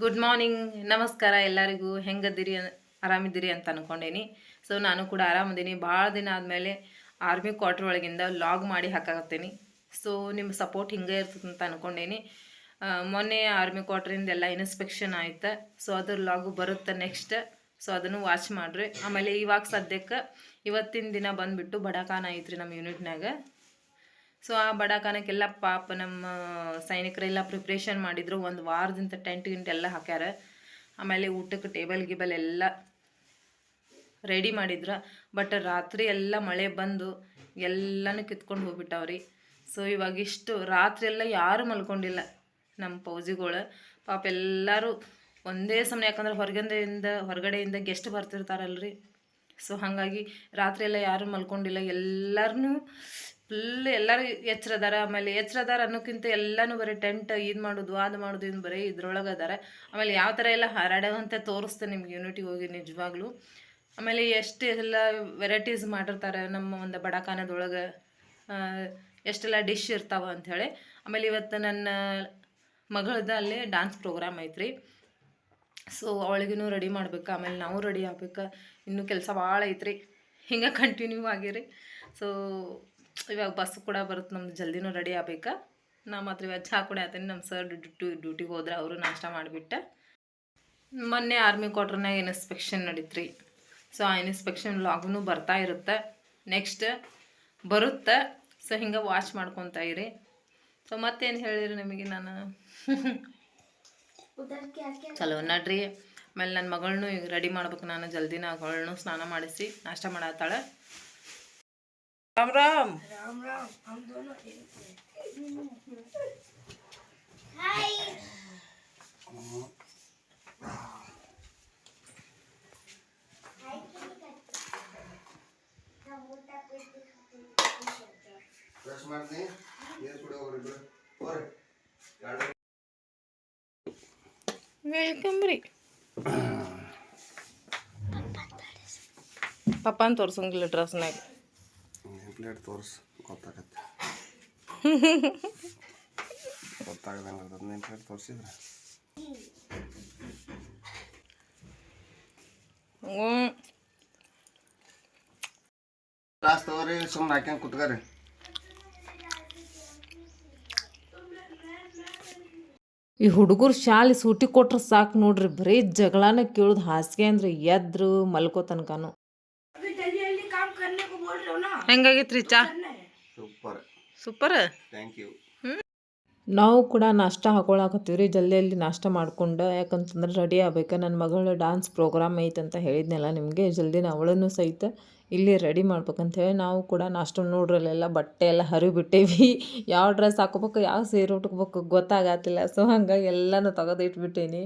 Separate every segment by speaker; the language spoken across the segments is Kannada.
Speaker 1: ಗುಡ್ ಮಾರ್ನಿಂಗ್, ನಮಸ್ಕಾರ ಎಲ್ಲರಿಗೂ. ಹೆಂಗದಿರಿ, ಆರಾಮಿದ್ದೀರಿ ಅಂತ ಅಂದ್ಕೊಂಡೇನಿ. ಸೊ ನಾನು ಕೂಡ ಆರಾಮದೀನಿ. ಭಾಳ ದಿನ ಆದಮೇಲೆ ಆರ್ಮಿ ಕ್ವಾರ್ಟರ್ ಒಳಗಿಂದ ಲಾಗ್ ಮಾಡಿ ಹಾಕಾಕತ್ತೀನಿ. ಸೊ ನಿಮ್ಮ ಸಪೋರ್ಟ್ ಹಿಂಗೆ ಇರ್ತದೆ ಅಂತ ಅಂದ್ಕೊಂಡೇನಿ. ಮೊನ್ನೆ ಆರ್ಮಿ ಕ್ವಾರ್ಟ್ರಿಂದ ಎಲ್ಲ ಇನ್ಸ್ಪೆಕ್ಷನ್ ಆಯ್ತು. ಸೊ ಅದ್ರ ಲಾಗು ಬರುತ್ತೆ ನೆಕ್ಸ್ಟ್. ಸೊ ಅದನ್ನು ವಾಚ್ ಮಾಡಿರಿ. ಆಮೇಲೆ ಇವಾಗ ಸದ್ಯಕ್ಕೆ ಇವತ್ತಿನ ದಿನ ಬಂದುಬಿಟ್ಟು ಬಡಾಖಾನ ಐತ್ರಿ ನಮ್ಮ ಯೂನಿಟ್ನಾಗ. ಸೊ ಆ ಬಡಾಖಾನಕ್ಕೆಲ್ಲ ಪಾಪ ನಮ್ಮ ಸೈನಿಕರೆಲ್ಲ ಪ್ರಿಪ್ರೇಷನ್ ಮಾಡಿದ್ರು. ಒಂದು ವಾರದಿಂದ ಟೆಂಟ್ ಎಲ್ಲ ಹಾಕ್ಯಾರ. ಆಮೇಲೆ ಊಟಕ್ಕೆ ಟೇಬಲ್ ಗಿಬಲ್ ಎಲ್ಲ ರೆಡಿ ಮಾಡಿದ್ರು. ಬಟ್ ರಾತ್ರಿ ಎಲ್ಲ ಮಳೆ ಬಂದು ಎಲ್ಲನೂ ಕಿತ್ಕೊಂಡು ಹೋಗ್ಬಿಟ್ಟವ್ರಿ. ಸೊ ಇವಾಗ ಇಷ್ಟು ರಾತ್ರಿ ಎಲ್ಲ ಯಾರೂ ಮಲ್ಕೊಂಡಿಲ್ಲ ನಮ್ಮ ಫೌಜಿಗಳು. ಪಾಪ ಎಲ್ಲರೂ ಒಂದೇ ಸಮಯ, ಯಾಕಂದ್ರೆ ಹೊರಗಡೆಯಿಂದ ಗೆಸ್ಟ್ ಬರ್ತಿರ್ತಾರಲ್ರಿ. ಸೊ ಹಾಗಾಗಿ ರಾತ್ರಿ ಎಲ್ಲ ಯಾರೂ ಮಲ್ಕೊಂಡಿಲ್ಲ. ಎಲ್ಲರೂ ಎಲ್ಲರೂ ಎಚ್ಚರದಾರ. ಆಮೇಲೆ ಎಚ್ಚರದಾರ ಅನ್ನೋಕ್ಕಿಂತ ಎಲ್ಲನೂ ಬರೀ ಟೆಂಟ್ ಇದು ಮಾಡೋದು ಅದು ಮಾಡೋದು ಇನ್ನು ಬರೀ ಇದ್ರೊಳಗೆ ಅದಾರ. ಆಮೇಲೆ ಯಾವ ಥರ ಎಲ್ಲ ಹಾರಾಡೋವಂತ ತೋರಿಸ್ತೇನೆ ನಿಮ್ಗೆ ಯೂನಿಟಿಗೆ ಹೋಗಿ ನಿಜವಾಗ್ಲೂ. ಆಮೇಲೆ ಎಷ್ಟು ಎಲ್ಲ ವೆರೈಟೀಸ್ ಮಾಡಿರ್ತಾರೆ ನಮ್ಮ ಒಂದು ಬಡಾಖಾನದೊಳಗೆ, ಎಷ್ಟೆಲ್ಲ ಡಿಶ್ ಇರ್ತಾವೆ ಅಂಥೇಳಿ. ಆಮೇಲೆ ಇವತ್ತು ನನ್ನ ಮಗಳದ್ದು ಅಲ್ಲೇ ಡ್ಯಾನ್ಸ್ ಪ್ರೋಗ್ರಾಮ್ ಐತ್ರಿ. ಸೊ ಅವಳಿಗೂ ರೆಡಿ ಮಾಡ್ಬೇಕು. ಆಮೇಲೆ ನಾವು ರೆಡಿ ಆಗ್ಬೇಕು. ಇನ್ನೂ ಕೆಲಸ ಭಾಳ ಐತ್ರಿ. ಹಿಂಗೆ ಕಂಟಿನ್ಯೂ ಆಗಿರಿ. ಸೊ ಇವಾಗ ಬಸ್ ಕೂಡ ಬರುತ್ತೆ ನಮ್ದು, ಜಲ್ದಿನೂ ರೆಡಿ ಆಗ್ಬೇಕಾ. ನಾ ಮಾತ್ರ ಇವಾಗ ಚಹಾ ಕೂಡ ಆತೀನಿ. ನಮ್ಮ ಸರ್ ಡ್ಯೂಟಿಗೆ ಹೋದ್ರೆ ಅವರು ನಾಷ್ಟ ಮಾಡಿಬಿಟ್ಟು. ಮೊನ್ನೆ ಆರ್ಮಿ ಕ್ವಾರ್ಟರ್ನಾಗ ಇನ್ಸ್ಪೆಕ್ಷನ್ ನಡೀತ್ರಿ. ಸೊ ಆ ಇನ್ಸ್ಪೆಕ್ಷನ್ ಲಾಗ್ನೂ ಬರ್ತಾ ಇರುತ್ತೆ, ನೆಕ್ಸ್ಟ್ ಬರುತ್ತೆ. ಸೊ ಹಿಂಗೆ ವಾಚ್ ಮಾಡ್ಕೊತಾ ಇರಿ. ಸೊ ಮತ್ತೇನು ಹೇಳಿರಿ ನಿಮಗೆ ನಾನು ಚಲೋ ನಡ್ರಿ. ಆಮೇಲೆ ನನ್ನ ಮಗಳನ್ನೂ ಈಗ ರೆಡಿ ಮಾಡ್ಬೇಕು. ನಾನು ಜಲ್ದಿನ ಅವಳನ್ನೂ ಸ್ನಾನ ಮಾಡಿಸಿ ನಾಷ್ಟ ಮಾಡತ್ತಾಳೆ. राम राम राम राम हम दोनों हाय ವೆಲ್ಕಮ್ ರೀ. ಪಪ್ಪಾನ ತೋರ್ಸಂಗಿಲ್ಲ ಡ್ರೆಸ್ನಾಗ.
Speaker 2: ಪ್ಲೇಟ್ ತೋರಿಸಿ ಗೊತ್ತಾಗತ್ತೆ. ಗೊತ್ತಾಗದಂಗೆ ನೇಮ್ ಪ್ಲೇಟ್ ತೋರಿಸಿದ್ರೆ ಕ್ಲಾಸ್ ತಗೋರಿ. ಸುಮ್ಮನೆ ಹಾಕ್ಯಂಗೆ ಕುತ್ಕರಿ.
Speaker 1: ಈ ಹುಡುಗರು ಶಾಲೆ ಸೂಟಿ ಕೊಟ್ರೆ ಸಾಕು ನೋಡ್ರಿ, ಬರೀ ಜಗಳನ ಕೇಳೋದು. ಹಾಸಿಗೆ ಅಂದ್ರೆ ಎದ್ರು ಮಲ್ಕೋ ತನಕನು. ಹೆಂಗಾಗಿತ್ರಿ ಚಾ?
Speaker 2: Super
Speaker 1: super,
Speaker 2: thank you.
Speaker 1: ನಾವು ಕೂಡ ನಾಷ್ಟ ಹಾಕೊಳಕತ್ತೀವಿ ರೀ. ಜಲ್ದಿಯಲ್ಲಿ ನಾಷ್ಟ ಮಾಡ್ಕೊಂಡು, ಯಾಕಂತಂದ್ರೆ ರೆಡಿ ಆಗ್ಬೇಕು. ನನ್ನ ಮಗಳ ಡ್ಯಾನ್ಸ್ ಪ್ರೋಗ್ರಾಮ್ ಐತೆ ಅಂತ ಹೇಳಿದ್ನಲ್ಲ ನಿಮಗೆ. ಜಲ್ದಿನ ಅವಳನ್ನು ಸಹಿತ ಇಲ್ಲಿ ರೆಡಿ ಮಾಡ್ಬೇಕಂತೇಳಿ ನಾವು ಕೂಡ ನಾಷ್ಟ ನೋಡ್ರಲ್ಲೆಲ್ಲ ಬಟ್ಟೆ ಎಲ್ಲ ಹರಿಬಿಟ್ಟೇವಿ. ಯಾವ ಡ್ರೆಸ್ ಹಾಕೋಬೇಕು, ಯಾವ ಸೀರೆ ಉಟ್ಕೋಬೇಕು ಗೊತ್ತಾಗತ್ತಿಲ್ಲ. ಸೊ ಹಂಗಾಗಿ ಎಲ್ಲನೂ ತೆಗೆದು ಇಟ್ಬಿಟ್ಟೇನಿ.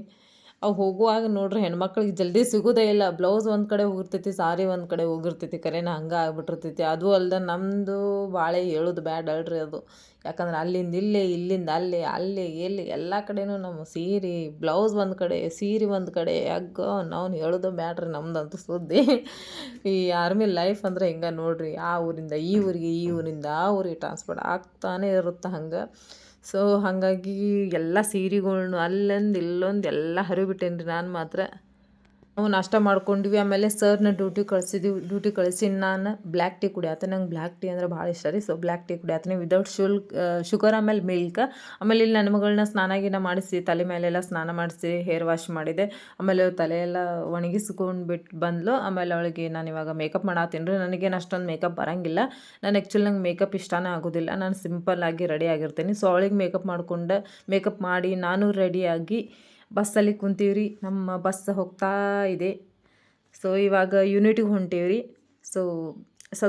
Speaker 1: ಅವು ಹೋಗುವಾಗ ನೋಡ್ರಿ ಹೆಣ್ಮಕ್ಳಿಗೆ ಜಲ್ದಿ ಸಿಗೋದೇ ಇಲ್ಲ. ಬ್ಲೌಸ್ ಒಂದು ಕಡೆ ಹೋಗಿರ್ತೈತಿ, ಸಾರಿ ಒಂದು ಕಡೆ ಹೋಗಿರ್ತೈತಿ. ಕರೆನ ಹಂಗೆ ಆಗ್ಬಿಟ್ಟಿರ್ತೈತಿ. ಅದು ಅಲ್ದೆ ನಮ್ಮದು ಬಾಳೆ ಹೇಳೋದು ಬ್ಯಾಡ್ ಅಲ್ರಿ ಅದು. ಯಾಕಂದ್ರೆ ಅಲ್ಲಿಂದ ಇಲ್ಲೇ, ಇಲ್ಲಿಂದ ಅಲ್ಲಿ, ಅಲ್ಲಿ ಎಲ್ಲಿ ಎಲ್ಲ ಕಡೆನೂ ನಮ್ಮ ಸೀರೆ ಬ್ಲೌಸ್ ಒಂದು ಕಡೆ, ಸೀರೆ ಒಂದು ಕಡೆ. ಯಾಕೋ ನಾವು ಹೇಳೋದು ಬ್ಯಾಡ್ರಿ ನಮ್ದಂತೂ ಸುದ್ದಿ. ಈ ಆರ್ಮಿ ಲೈಫ್ ಅಂದ್ರೆ ಹಿಂಗೆ ನೋಡ್ರಿ. ಆ ಊರಿಂದ ಈ ಊರಿಗೆ, ಈ ಊರಿಂದ ಆ ಊರಿಗೆ ಟ್ರಾನ್ಸ್ಫರ್ ಆಗ್ತಾನೆ ಇರುತ್ತೆ ಹಂಗೆ. ಸೊ ಹಾಗಾಗಿ ಎಲ್ಲ ಸೀರೆಗಳ್ನು ಅಲ್ಲೊಂದು ಇಲ್ಲೊಂದು ಎಲ್ಲ ಹರಿಬಿಟ್ಟೇನಿ ರೀ ನಾನು ಮಾತ್ರ. ನಾವು ನಾಷ್ಟ ಮಾಡ್ಕೊಂಡ್ವಿ. ಆಮೇಲೆ ಸರ್ನ ಡ್ಯೂಟಿ ಕಳಿಸಿ ನಾನು ಬ್ಲ್ಯಾಕ್ ಟೀ ಕುಡಿಯತ್ತೆ. ನಂಗೆ ಬ್ಲ್ಯಾಕ್ ಟೀ ಅಂದರೆ ಭಾಳ ಇಷ್ಟ ರೀ. ಸೊ ಬ್ಲ್ಯಾಕ್ ಟೀ ಕುಡಿಯತ್ತೀನಿ ವಿದೌಟ್ ಶುಗರ್, ಆಮೇಲೆ ಮಿಲ್ಕ್. ಆಮೇಲೆ ಇಲ್ಲಿ ನನ್ನ ಮಗಳನ್ನ ಸ್ನಾನ ಮಾಡಿಸಿ, ತಲೆ ಮೇಲೆಲ್ಲ ಸ್ನಾನ ಮಾಡಿಸಿ, ಹೇರ್ ವಾಶ್ ಮಾಡಿದೆ. ಆಮೇಲೆ ತಲೆಯೆಲ್ಲ ಒಣಗಿಸ್ಕೊಂಡ್ಬಿಟ್ಟು ಬಂದ್ಲು. ಆಮೇಲೆ ಅವಳಿಗೆ ನಾನು ಇವಾಗ ಮೇಕಪ್ ಮಾಡತ್ತೀನಿ ರೀ. ನನಗೇನು ಅಷ್ಟೊಂದು ಮೇಕಪ್ ಬರೋಂಗಿಲ್ಲ. ನಾನು ಆ್ಯಕ್ಚುಲಿ ನಂಗೆ ಮೇಕಪ್ ಇಷ್ಟನೇ ಆಗೋದಿಲ್ಲ. ನಾನು ಸಿಂಪಲ್ಲಾಗಿ ರೆಡಿ ಆಗಿರ್ತೀನಿ. ಸೊ ಅವಳಿಗೆ ಮೇಕಪ್ ಮಾಡಿ ನಾನು ರೆಡಿಯಾಗಿ ಬಸ್ಸಲ್ಲಿ ಕುಂತೀವ್ರಿ. ನಮ್ಮ ಬಸ್ ಹೋಗ್ತಾ ಇದೆ. ಸೊ ಇವಾಗ ಯೂನಿಟಿಗೆ ಹೊಂಟೀವ್ರಿ. ಸೊ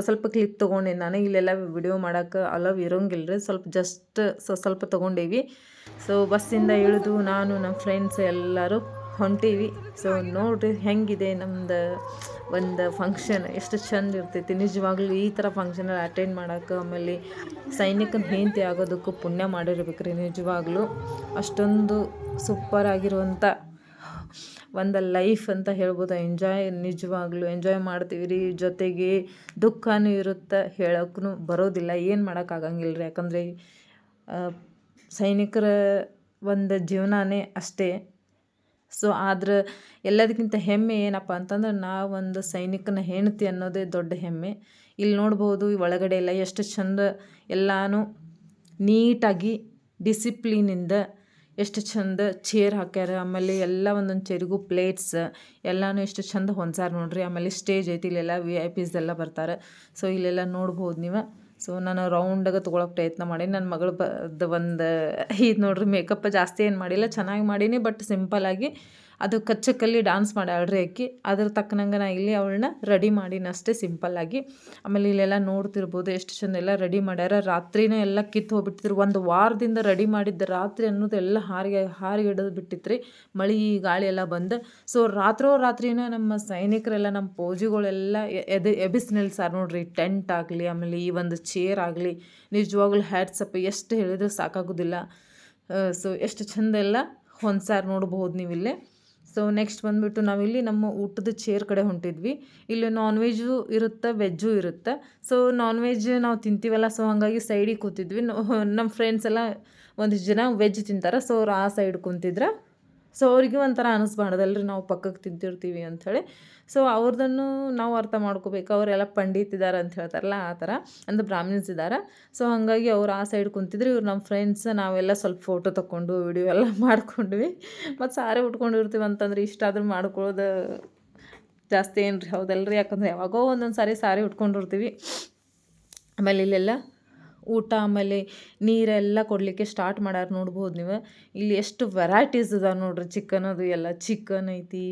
Speaker 1: ಸ್ವಲ್ಪ ಕ್ಲಿಪ್ ತೊಗೊಂಡೆ ನಾನು. ಇಲ್ಲೆಲ್ಲ ವಿಡಿಯೋ ಮಾಡೋಕ್ಕೆ ಅಲವ್ ಇರೋಂಗಿಲ್ಲ ರೀ. ಸ್ವಲ್ಪ ತೊಗೊಂಡೇವಿ. ಸೊ ಬಸ್ಸಿಂದ ಇಳಿದು ನಾನು ನಮ್ಮ ಫ್ರೆಂಡ್ಸ್ ಎಲ್ಲರೂ ಹೊಂಟೀವಿ. ಸೊ ನೋಡಿರಿ ಹೆಂಗಿದೆ ನಮ್ದು ಒಂದು ಫಂಕ್ಷನ್, ಎಷ್ಟು ಚಂದ ಇರ್ತೈತಿ ನಿಜವಾಗ್ಲೂ. ಈ ಥರ ಫಂಕ್ಷನಲ್ಲಿ ಅಟೆಂಡ್ ಮಾಡೋಕ್ಕೆ, ಆಮೇಲೆ ಸೈನಿಕನ ಹೆಂಡತಿ ಆಗೋದಕ್ಕೂ ಪುಣ್ಯ ಮಾಡಿರ್ಬೇಕ್ರಿ ನಿಜವಾಗ್ಲೂ. ಅಷ್ಟೊಂದು ಸೂಪರ್ ಆಗಿರುವಂಥ ಒಂದು ಲೈಫ್ ಅಂತ ಹೇಳ್ಬೋದು. ನಿಜವಾಗ್ಲೂ ಎಂಜಾಯ್ ಮಾಡ್ತೀವಿ ರೀ. ಜೊತೆಗೆ ದುಃಖನೂ ಇರುತ್ತೆ, ಹೇಳೋಕ್ಕೂ ಬರೋದಿಲ್ಲ, ಏನು ಮಾಡೋಕ್ಕಾಗಂಗಿಲ್ಲ ರೀ. ಯಾಕಂದರೆ ಸೈನಿಕರ ಒಂದು ಜೀವನನೇ ಅಷ್ಟೇ. ಸೊ ಆದ್ರೆ ಎಲ್ಲದಕ್ಕಿಂತ ಹೆಮ್ಮೆ ಏನಪ್ಪ ಅಂತಂದ್ರೆ ನಾವೊಂದು ಸೈನಿಕನ ಹೆಂಡತಿ ಅನ್ನೋದೇ ದೊಡ್ಡ ಹೆಮ್ಮೆ. ಇಲ್ಲಿ ನೋಡ್ಬೋದು ಈ ಒಳಗಡೆ ಎಲ್ಲ ಎಷ್ಟು ಚಂದ ಎಲ್ಲನೂ ನೀಟಾಗಿ ಡಿಸಿಪ್ಲಿನಿಂದ ಎಷ್ಟು ಚಂದ ಚೇರ್ ಹಾಕ್ಯಾರ. ಆಮೇಲೆ ಎಲ್ಲ ಒಂದೊಂದು ಚೇರಿಗೂ ಪ್ಲೇಟ್ಸ್ ಎಲ್ಲನೂ ಎಷ್ಟು ಚಂದ ಹೊಂದ್ಸಾರ ನೋಡ್ರಿ. ಆಮೇಲೆ ಸ್ಟೇಜ್ ಐತಿ, ಇಲ್ಲೆಲ್ಲ VIP ಎಲ್ಲ ಬರ್ತಾರೆ. ಸೊ ಇಲ್ಲೆಲ್ಲ ನೋಡ್ಬೋದು ನೀವು. ಸೊ ನಾನು ರೌಂಡಾಗ ತೊಗೊಳಕ್ಕೆ ಪ್ರಯತ್ನ ಮಾಡೀನಿ. ನನ್ನ ಮಗಳು ಒಂದು ಇದು ನೋಡ್ರಿ, ಮೇಕಪ್ ಜಾಸ್ತಿ ಏನು ಮಾಡಿಲ್ಲ, ಚೆನ್ನಾಗಿ ಮಾಡೀನಿ. ಬಟ್ ಸಿಂಪಲ್ಲಾಗಿ ಅದು ಕಚ್ಚಕ್ಕಲ್ಲಿ ಡಾನ್ಸ್ ಮಾಡ್ಯಾಳ್ರಿ ಆಕಿ. ಅದ್ರ ತಕ್ಕನಂಗೆ ನಾ ಇಲ್ಲಿ ಅವಳನ್ನ ರೆಡಿ ಮಾಡೀನಿ ಅಷ್ಟೇ ಸಿಂಪಲ್ಲಾಗಿ. ಆಮೇಲೆ ಇಲ್ಲೆಲ್ಲ ನೋಡ್ತಿರ್ಬೋದು ಎಷ್ಟು ಚಂದ ಎಲ್ಲ ರೆಡಿ ಮಾಡ್ಯಾರ. ರಾತ್ರಿನೇ ಎಲ್ಲ ಕಿತ್ತು ಹೋಗ್ಬಿಟ್ಟಿದ್ರು. ಒಂದು ವಾರದಿಂದ ರೆಡಿ ಮಾಡಿದ್ದ ರಾತ್ರಿ ಅನ್ನೋದು ಎಲ್ಲ ಹಾರಿ ಹಿಡಿದು ಬಿಟ್ಟಿತ್ರಿ, ಮಳೆ ಗಾಳಿ ಎಲ್ಲ ಬಂದು. ಸೊ ರಾತ್ರಿನೇ ನಮ್ಮ ಸೈನಿಕರೆಲ್ಲ, ನಮ್ಮ ಫೌಜಿಗಳೆಲ್ಲ ಎಬಿಸ್ ನಿಲ್ಸಾರ ನೋಡ್ರಿ. ಟೆಂಟ್ ಆಗಲಿ, ಆಮೇಲೆ ಈ ಒಂದು ಚೇರ್ ಆಗಲಿ, ನಿಜವಾಗ್ಲೂ ಹ್ಯಾಟ್ಸಪ್, ಎಷ್ಟು ಹೇಳಿದ್ರೆ ಸಾಕಾಗೋದಿಲ್ಲ. ಸೊ ಎಷ್ಟು ಚಂದ ಎಲ್ಲ ಹೊಂದ್ಸಾರ ನೋಡ್ಬೋದು ನೀವಿಲ್ಲೇ. ಸೊ ನೆಕ್ಸ್ಟ್ ಬಂದುಬಿಟ್ಟು ನಾವಿಲ್ಲಿ ನಮ್ಮ ಊಟದ ಚೇರ್ ಕಡೆ ಹೊಂಟಿದ್ವಿ. ಇಲ್ಲಿ ನಾನ್ ವೆಜ್ಜು ಇರುತ್ತೆ, ವೆಜ್ಜು ಇರುತ್ತೆ. ಸೊ ನಾನ್ ವೆಜ್ ನಾವು ತಿಂತೀವಲ್ಲ, ಸೊ ಹಾಗಾಗಿ ಸೈಡಿಗೆ ಕೂತಿದ್ವಿ. ನಮ್ಮ ಫ್ರೆಂಡ್ಸ್ ಎಲ್ಲ ಒಂದಿಷ್ಟು ಜನ ವೆಜ್ ತಿಂತಾರೆ. ಸೊ ಅವ್ರು ಆ ಸೈಡ್ ಕುಂತಿದ್ರೆ, ಸೊ ಅವ್ರಿಗೆ ಒಂಥರ ಅನ್ನಿಸ್ಬಾರ್ದಲ್ರಿ ನಾವು ಪಕ್ಕಕ್ಕೆ ತಿಂತಿರ್ತೀವಿ ಅಂಥೇಳಿ. ಸೊ ಅವ್ರದನ್ನು ನಾವು ಅರ್ಥ ಮಾಡ್ಕೋಬೇಕು. ಅವರೆಲ್ಲ ಪಂಡಿತ್ ಇದ್ದಾರೆ ಅಂತ ಹೇಳ್ತಾರಲ್ಲ, ಆ ಥರ ಅಂದ್ರೆ ಬ್ರಾಹ್ಮಿನ್ಸ್ ಇದ್ದಾರೆ. ಸೊ ಹಾಗಾಗಿ ಅವ್ರು ಆ ಸೈಡ್ ಕುಂತಿದ್ರು, ಇವ್ರು ನಮ್ಮ ಫ್ರೆಂಡ್ಸ್. ನಾವೆಲ್ಲ ಸ್ವಲ್ಪ ಫೋಟೋ ತೊಗೊಂಡು ವಿಡಿಯೋ ಎಲ್ಲ ಮಾಡ್ಕೊಂಡ್ವಿ. ಮತ್ತು ಸಾರಿ ಉಟ್ಕೊಂಡಿರ್ತೀವಿ ಅಂತಂದ್ರೆ ಇಷ್ಟ ಆದ್ರೂ ಮಾಡ್ಕೊಳ್ಳೋದು ಜಾಸ್ತಿ ಏನು ರೀ, ಹೌದಲ್ರಿ? ಯಾಕಂದ್ರೆ ಯಾವಾಗೋ ಒಂದೊಂದು ಸಾರಿ ಉಟ್ಕೊಂಡಿರ್ತೀವಿ. ಆಮೇಲೆ ಇಲ್ಲೆಲ್ಲ ಊಟ ಆಮೇಲೆ ನೀರೆಲ್ಲ ಕೊಡಲಿಕ್ಕೆ ಸ್ಟಾರ್ಟ್ ಮಾಡ್ಯಾರ ನೋಡ್ಬೋದು ನೀವು. ಇಲ್ಲಿ ಎಷ್ಟು ವೆರೈಟೀಸ್ ಇದಾವೆ ನೋಡ್ರಿ. ಚಿಕನ್ ಅದು ಎಲ್ಲ ಚಿಕನ್ ಐತಿ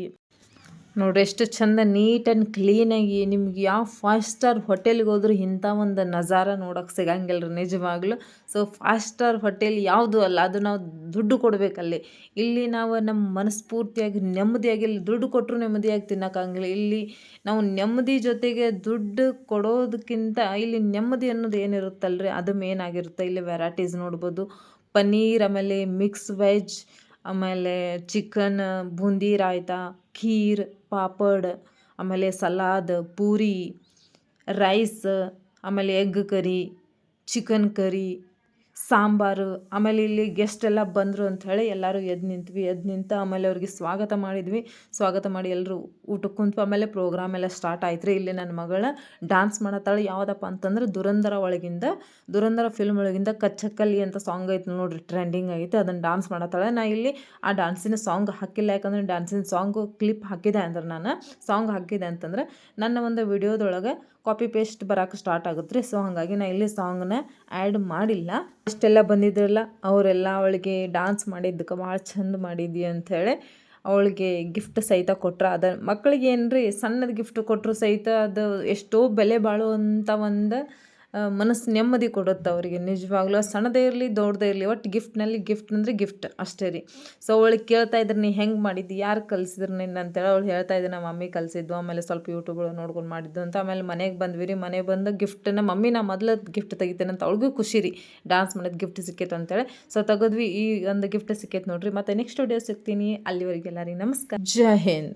Speaker 1: ನೋಡ್ರಿ, ಎಷ್ಟು ಚಂದ ನೀಟ್ ಆ್ಯಂಡ್ ಕ್ಲೀನಾಗಿ. ನಿಮ್ಗೆ ಯಾವ 5 ಸ್ಟಾರ್ ಹೋಟೆಲ್ಗೆ ಹೋದ್ರೂ ಇಂಥ ಒಂದು ನಜಾರ ನೋಡೋಕೆ ಸಿಗಂಗಿಲ್ಲ ರೀ ನಿಜವಾಗ್ಲೂ. ಸೊ 5 ಸ್ಟಾರ್ ಹೋಟೆಲ್ ಯಾವುದು ಅಲ್ಲ, ಅದು ನಾವು ದುಡ್ಡು ಕೊಡಬೇಕಲ್ಲಿ. ಇಲ್ಲಿ ನಾವು ನಮ್ಮ ಮನಸ್ಫೂರ್ತಿಯಾಗಿ ನೆಮ್ಮದಿಯಾಗಿ, ಇಲ್ಲಿ ದುಡ್ಡು ಕೊಟ್ಟರು ನೆಮ್ಮದಿಯಾಗಿ ತಿನ್ನೋಕ್ಕಾಗಂಗಿಲ್ಲ. ಇಲ್ಲಿ ನಾವು ನೆಮ್ಮದಿ ಜೊತೆಗೆ ದುಡ್ಡು ಕೊಡೋದಕ್ಕಿಂತ ಇಲ್ಲಿ ನೆಮ್ಮದಿ ಅನ್ನೋದು ಏನಿರುತ್ತಲ್ರಿ, ಅದು ಮೇನ್ ಆಗಿರುತ್ತೆ. ಇಲ್ಲಿ ವೆರೈಟೀಸ್ ನೋಡ್ಬೋದು. ಪನ್ನೀರ್, ಆಮೇಲೆ ಮಿಕ್ಸ್ ವೆಜ್, ಆಮೇಲೆ ಚಿಕನ್, ಬೂಂದಿ ರಾಯ್ತ, ಖೀರ್, ಪಾಪಡ್, ಆಮೇಲೆ ಸಲಾದ್, ಪೂರಿ, ರೈಸ್, ಆಮೇಲೆ egg curry, chicken curry, sambar. ಆಮೇಲೆ ಇಲ್ಲಿ ಗೆಸ್ಟ್ ಎಲ್ಲ ಬಂದರು ಅಂಥೇಳಿ ಎಲ್ಲರೂ ಎದ್ದು ನಿಂತು ಆಮೇಲೆ ಅವ್ರಿಗೆ ಸ್ವಾಗತ ಮಾಡಿ ಎಲ್ಲರೂ ಊಟಕ್ಕೆ ಕುಂತ್ವಿ. ಆಮೇಲೆ ಪ್ರೋಗ್ರಾಮ್ ಎಲ್ಲ ಸ್ಟಾರ್ಟ್ ಆಯ್ತು ರೀ. ಇಲ್ಲಿ ನನ್ನ ಮಗಳ ಡ್ಯಾನ್ಸ್ ಮಾಡತ್ತಾಳೆ. ಯಾವುದಪ್ಪ ಅಂತಂದ್ರೆ ದುರಂಧರ ಫಿಲ್ಮ್ ಒಳಗಿಂದ ಕಚ್ಚಕ್ಕಲ್ಲಿ ಅಂತ ಸಾಂಗ್ ಐತೆ ನೋಡ್ರಿ, ಟ್ರೆಂಡಿಂಗ್ ಐತೆ. ಅದನ್ನು ಡ್ಯಾನ್ಸ್ ಮಾಡತ್ತಾಳೆ. ನಾ ಇಲ್ಲಿ ಆ ಡ್ಯಾನ್ಸಿನ ಸಾಂಗ್ ಹಾಕಿಲ್ಲ, ಯಾಕಂದ್ರೆ ಡ್ಯಾನ್ಸಿನ ಸಾಂಗು ಕ್ಲಿಪ್ ಹಾಕಿದೆ ಅಂದ್ರೆ ಸಾಂಗ್ ಹಾಕಿದೆ ಅಂತಂದ್ರೆ ನನ್ನ ಒಂದು ವಿಡಿಯೋದೊಳಗೆ ಕಾಪಿ ಪೇಸ್ಟ್ ಬರೋಕೆ ಸ್ಟಾರ್ಟ್ ಆಗುತ್ತೆ ರೀ. ಸೊ ಹಾಗಾಗಿ ನಾ ಇಲ್ಲಿ ಸಾಂಗ್ನ ಆ್ಯಡ್ ಮಾಡಿಲ್ಲ. ಅಷ್ಟೆಲ್ಲ ಬಂದಿದ್ರಲ್ಲ ಅವರೆಲ್ಲ ಅವಳಿಗೆ ಡ್ಯಾನ್ಸ್ ಮಾಡಿದ್ದಕ್ಕೆ ಭಾಳ ಚಂದ ಮಾಡಿದ್ವಿ ಅಂಥೇಳಿ ಅವಳಿಗೆ ಗಿಫ್ಟ್ ಸಹಿತ ಕೊಟ್ರು. ಅದು ಮಕ್ಕಳಿಗೆ ಏನು ರೀ, ಸಣ್ಣದು ಗಿಫ್ಟ್ ಕೊಟ್ಟರು ಸಹಿತ ಅದು ಎಷ್ಟೋ ಬೆಲೆ ಬಾಳುವಂಥ ಒಂದು ಮನಸ್ಸು ನೆಮ್ಮದಿ ಕೊಡುತ್ತೆ ಅವರಿಗೆ ನಿಜವಾಗ್ಲೂ. ಸಣ್ಣದೇ ಇರಲಿ ದೊಡ್ಡದೇ ಇರಲಿ, ಒಟ್ಟು ಗಿಫ್ಟ್ ಅಂದರೆ ಗಿಫ್ಟ್ ಅಷ್ಟೇ ರೀ. ಸೊ ಅವಳಿಗೆ ಕೇಳ್ತಾ ಇದ್ರು, ನೀ ಹೆಂಗೆ ಮಾಡಿದ್ದು, ಯಾರು ಕಲಿಸಿದ್ರು ನಿನ್ನ ಅಂತೇಳಿ. ಅವಳು ಹೇಳ್ತಾ ಇದ್ದೆ, ನಮ್ಮ ಮಮ್ಮಿ ಕಲಿಸಿದ್ದು, ಆಮೇಲೆ ಸ್ವಲ್ಪ ಯೂಟ್ಯೂಬ್ಗಳು ನೋಡ್ಕೊಂಡು ಮಾಡಿದ್ದು ಅಂತ. ಆಮೇಲೆ ಮನೆಗೆ ಬಂದ್ವಿ ರೀ. ಮನೆಗೆ ಬಂದು ಗಿಫ್ಟನ್ನು ಮಮ್ಮಿ ನಾ ಮೊದಲು ಗಿಫ್ಟ್ ತೆಗಿತೇನೆ ಅಂತ ಅವಳಿಗೂ ಖುಷಿ ರೀ, ಡ್ಯಾನ್ಸ್ ಮಾಡೋದು ಗಿಫ್ಟ್ ಸಿಕ್ಕೈತೆ ಅಂತೇಳಿ. ಸೊ ತೆಗೆದ್ವಿ, ಈ ಒಂದು ಗಿಫ್ಟ್ ಸಿಕ್ಕೈತೆ ನೋಡ್ರಿ. ಮತ್ತು ನೆಕ್ಸ್ಟ್ ವಿಡಿಯೋ ಸಿಗ್ತೀನಿ. ಅಲ್ಲಿವರೆಗೆ ಎಲ್ಲರಿಗೆ ನಮಸ್ಕಾರ, ಜೈ ಹಿಂದ್.